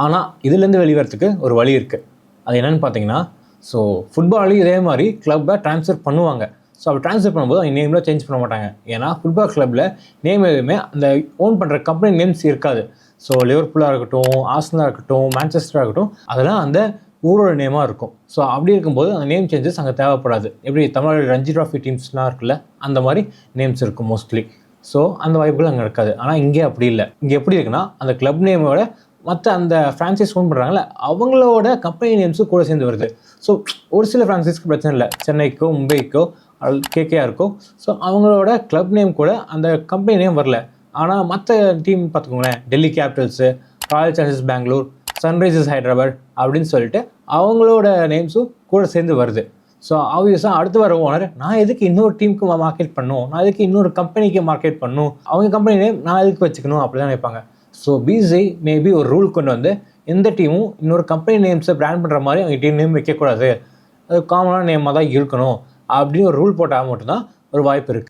ஆனால் இதுலேருந்து வெளிவரத்துக்கு ஒரு வழி இருக்குது. அது என்னென்னு பார்த்தீங்கன்னா, ஸோ ஃபுட்பாலையும் இதே மாதிரி கிளப்பை ட்ரான்ஸ்ஃபர் பண்ணுவாங்க. ஸோ அப்படி ட்ரான்ஸ்ஃபர் பண்ணும்போது அவங்க நேம்லாம் சேஞ்ச் பண்ண மாட்டாங்க. ஏன்னா ஃபுட்பால் கிளப்பில் நேம் எதுவுமே அந்த ஓன் பண்ணுற கம்பெனி நேம்ஸ் இருக்காது. ஸோ லிவர்பூலாக இருக்கட்டும், ஆர்சனலாக இருக்கட்டும், மான்செஸ்டராக இருக்கட்டும், அதெல்லாம் அந்த ஊரோட நேமாக இருக்கும். ஸோ அப்படி இருக்கும்போது அந்த நேம் சேஞ்சஸ் அங்கே தேவைப்படாது. எப்படி தமிழ்நாடு ரஞ்சி ட்ராஃபி டீம்ஸ்லாம் இருக்குல்ல, அந்த மாதிரி நேம்ஸ் இருக்கும் மோஸ்ட்லி. ஸோ அந்த வாய்ப்புகள் அங்கே இருக்காது. ஆனால் இங்கே அப்படி இல்லை. இங்கே எப்படி இருக்குன்னா, அந்த கிளப் நேமோட மற்ற அந்த ஃப்ரான்ச்சைஸ் ஓன் பண்ணுறாங்களே அவங்களோட கம்பெனி நேம்ஸும் கூட சேர்ந்து வருது. ஸோ ஒரு சில ஃப்ரான்ச்சைஸ்க்கு பிரச்சனை இல்லை. சென்னைக்கோ, மும்பைக்கோ, கேகேஆருக்கோ, ஸோ அவங்களோட கிளப் நேம் கூட அந்த கம்பெனி நேம் வரல. ஆனால் மற்ற டீம் பார்த்துக்கோங்களேன், Delhi capitals, royal challengers Bangalore, sunrisers Hyderabad அப்படின்னு சொல்லிட்டு அவங்களோட நேம்ஸும் கூட சேர்ந்து வருது. ஸோ ஆப்வியஸாக அடுத்து வர ஓனர், நான் எதுக்கு இன்னொரு டீமுக்கு மார்க்கெட் பண்ணணும், நான் எதுக்கு இன்னொரு கம்பெனிக்கு மார்க்கெட் பண்ணணும், அவங்க கம்பெனி நேம் நான் எதுக்கு வச்சுக்கணும் அப்படி தான் நினைப்பாங்க. ஸோ பிசிஐ மேபி ஒரு ரூல் கொண்டு வந்து எந்த டீமும் இன்னொரு கம்பெனி நேம்ஸை பிராண்ட் பண்ணுற மாதிரி அவங்க டீம் நேம் வைக்கக்கூடாது, அது காமனான நேமாக தான் இருக்கணும் அப்படின்னு ஒரு ரூல் போட்டால் மட்டும்தான் ஒரு வாய்ப்பு இருக்குது.